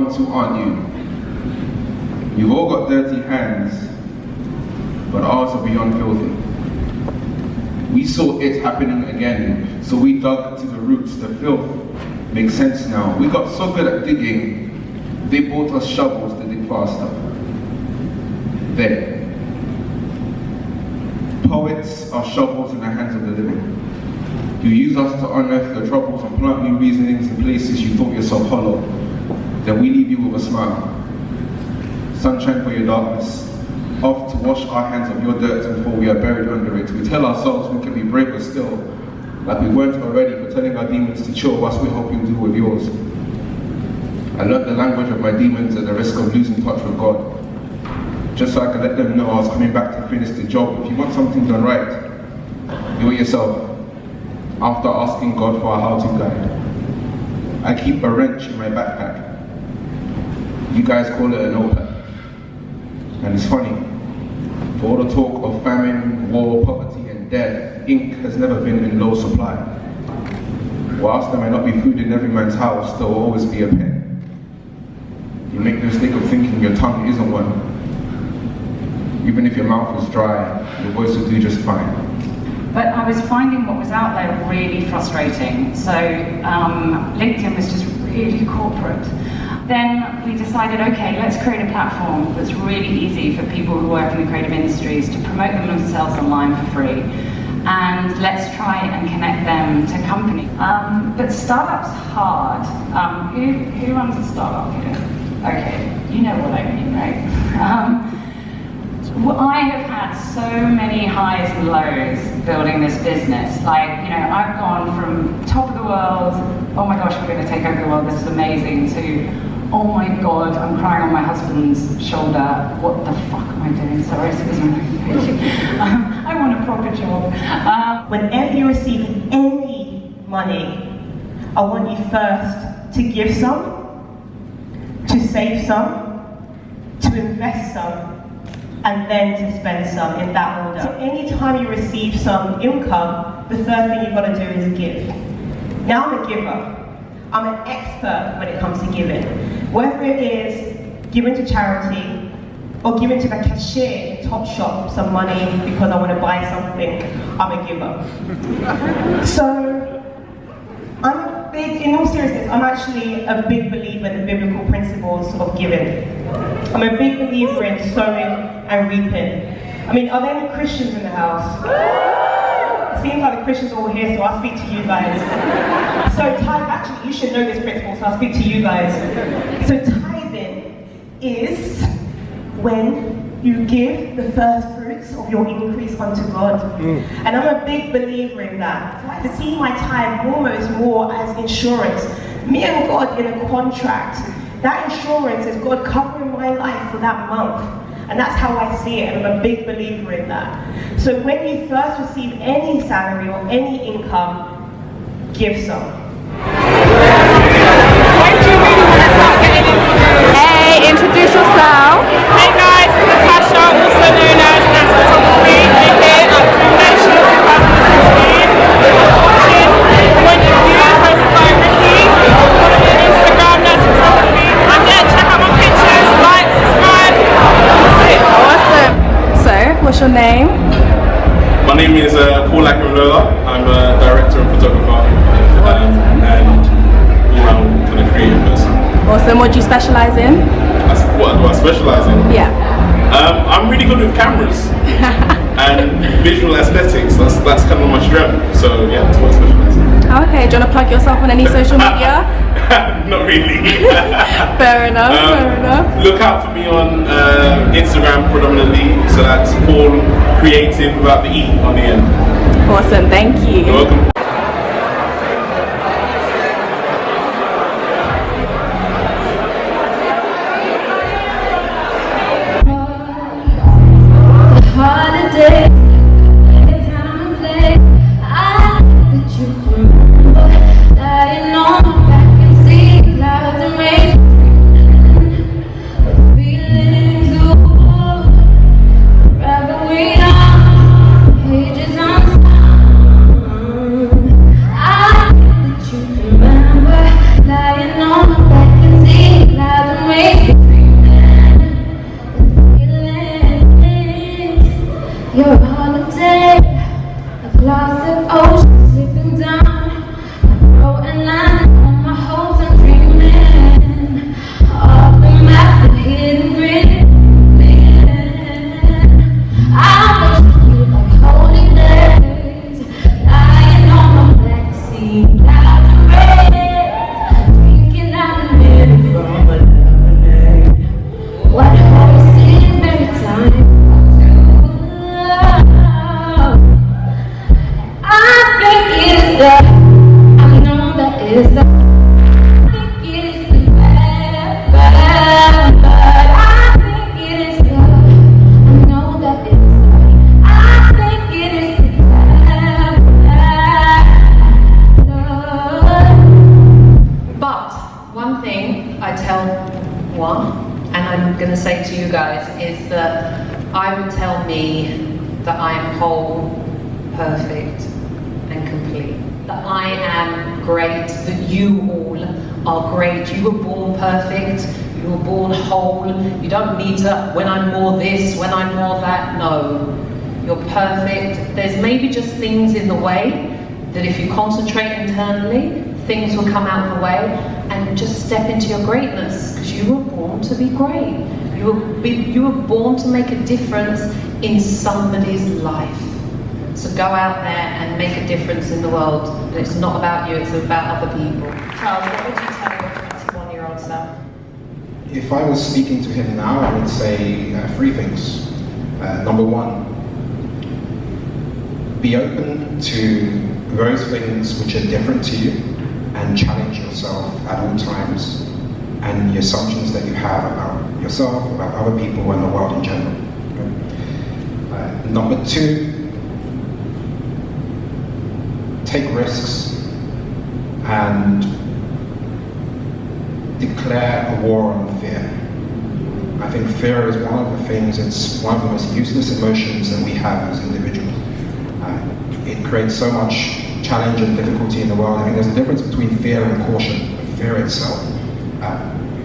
want to, aren't you? You've all got dirty hands, but ours are beyond filthy. We saw it happening again, so we dug to the roots. The filth makes sense now. We got so good at digging, they bought us shovels to dig faster. There. Poets are shovels in the hands of the living. You use us to unearth your troubles and plant new reasonings in places you thought yourself hollow. Then we leave you with a smile. Sunshine for your darkness. Off to wash our hands of your dirt before we are buried under it. We tell ourselves we can be braver still, like we weren't already for telling our demons to chill whilst we're hoping to do with yours. I learned the language of my demons at the risk of losing touch with God, just so I could let them know I was coming back to finish the job. If you want something done right, do it yourself. After asking God for a how-to guide. I keep a wrench in my backpack. You guys call it a notepad. And it's funny, for all the talk of famine, war, poverty and death, ink has never been in low supply. Whilst there may not be food in every man's house, there will always be a pen. You make the mistake of thinking your tongue isn't one. Even if your mouth is dry, your voice will do just fine. But I was finding what was out there really frustrating. So LinkedIn was just really corporate. Then we decided, okay, let's create a platform that's really easy for people who work in the creative industries to promote themselves online for free. And let's try and connect them to companies. But startups hard. Who runs a startup here? Okay, you know what I mean, right? Well, I have had so many highs and lows building this business. Like, you know, I've gone from top of the world, oh my gosh, we're going to take over the world, this is amazing, to, oh my God, I'm crying on my husband's shoulder, what the fuck am I doing? Sorry, excuse me. I want a proper job. Whenever you receive any money, I want you first to give some, to save some, to invest some, and then to spend some in that order. So anytime you receive some income, the first thing you've got to do is give. Now I'm a giver. I'm an expert when it comes to giving. Whether it is giving to charity or giving to the cashier in Topshop some money because I want to buy something, I'm a giver. So, in all seriousness, I'm actually a big believer in the biblical principles of giving. I'm a big believer in sowing and reaping. I mean, are there any Christians in the house? It seems like the Christians are all here, so I'll speak to you guys. So actually, you should know this principle, so I'll speak to you guys. So tithing is when you give the first fruits of your increase unto God. And I'm a big believer in that. I see my tithe almost more as insurance. Me and God in a contract. That insurance is God covering my life for that month. And that's how I see it, and I'm a big believer in that. So when you first receive any salary or any income, give some. Hey, introduce yourself. Hey guys, it's Natasha, also known as Photography, here at Convention 2016. Watching Point of View, hosted by Ricky. Follow me on Instagram, that's Photography. And yeah, check out my pictures, like, subscribe. That's it. Awesome. So, what's your name? My name is Paul Akinlola. I'm a director and photographer, and all-round kind of creative person. Awesome. What do you specialise in? What do I specialise in? Yeah. I'm really good with cameras and visual aesthetics. That's kind of my strength. So yeah, that's what I specialise in. Okay. Do you want to plug yourself on any social media? Not really. Fair enough. Fair enough. Look out for me on Instagram predominantly. So that's Paul Creative without the E on the end. Awesome. Thank you. You're welcome. Holiday, the time and place. I that you remember, lying on my back and see clouds and rain. Feelings over, forever we are pages unfound. and I'm going to say to you guys, is that I would tell me that I am whole, perfect, and complete. That I am great, that you all are great. You were born perfect, you were born whole. You don't need to, when I'm more this, when I'm more that. No, you're perfect. There's maybe just things in the way that if you concentrate internally, things will come out of the way, and just step into your greatness, because you were born to be great. You were born to make a difference in somebody's life. So go out there and make a difference in the world. And it's not about you, it's about other people. Charles, what would you tell your 21-year-old self? If I was speaking to him now, I would say 3 things. Number 1, be open to those things which are different to you and challenge yourself at all times and the assumptions that you have about yourself, about other people and the world in general. Number 2, take risks and declare a war on fear. I think fear is one of the things, it's one of the most useless emotions that we have as individuals. It creates so much challenge and difficulty in the world. I think there's a difference between fear and caution. Fear itself,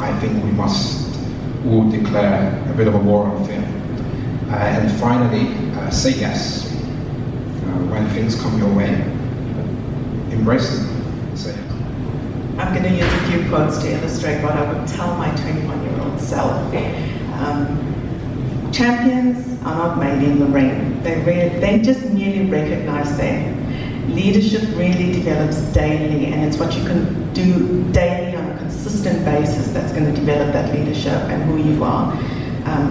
I think we must all declare a bit of a war on fear. And finally, say yes. When things come your way, embrace them. Say it. I'm going to use a few quotes to illustrate what I would tell my 21-year-old self. Champions are not made in the ring. They just merely recognize them. Leadership really develops daily, and it's what you can do daily on a consistent basis that's going to develop that leadership and who you are.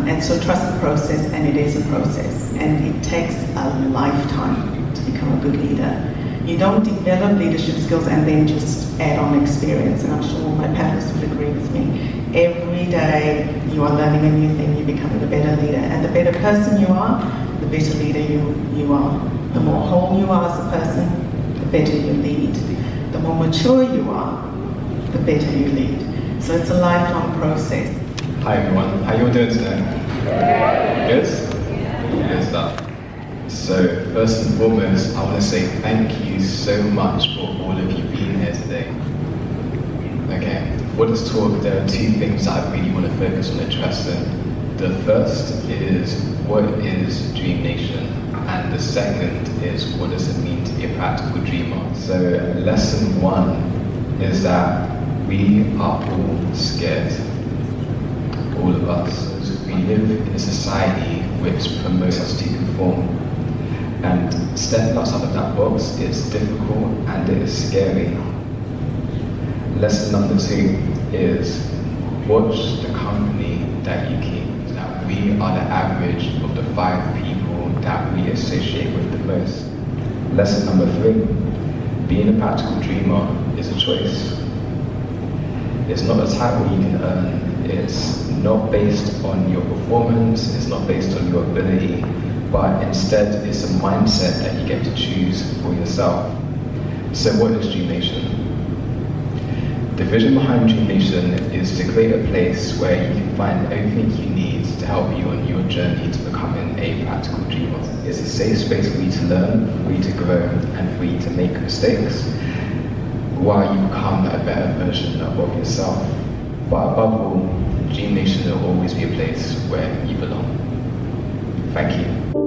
And so trust the process, and it is a process. And it takes a lifetime to become a good leader. You don't develop leadership skills and then just add on experience, and I'm sure my panelists would agree with me. Every day you are learning a new thing, you're becoming a better leader. And the better person you are, the better leader you are. The more whole you are as a person, the better you lead. The more mature you are, the better you lead. So it's a lifelong process. Hi everyone, how you all doing today? Good? Good stuff. So first and foremost, I want to say thank you so much for all of you being here today. Okay, for this talk, there are 2 things that I really want to focus on addressing. The first is, what is Dream Nation? And the second is, what does it mean to be a practical dreamer? So lesson 1 is that we are all scared. All of us. We live in a society which promotes us to conform. And stepping outside of that box is difficult and it is scary. Lesson number 2 is, watch the company that you keep. That we are the average of the 5 people that we associate with the most. Lesson number 3, being a practical dreamer is a choice. It's not a title you can earn. It's not based on your performance, it's not based on your ability, but instead it's a mindset that you get to choose for yourself. So what is Dream Nation? The vision behind Dream Nation is to create a place where you can find everything you need to help you on your journey to becoming a practical dreamer. It's a safe space for you to learn, for you to grow, and for you to make mistakes while you become a better version of yourself. But above all, Dream Nation will always be a place where you belong. Thank you.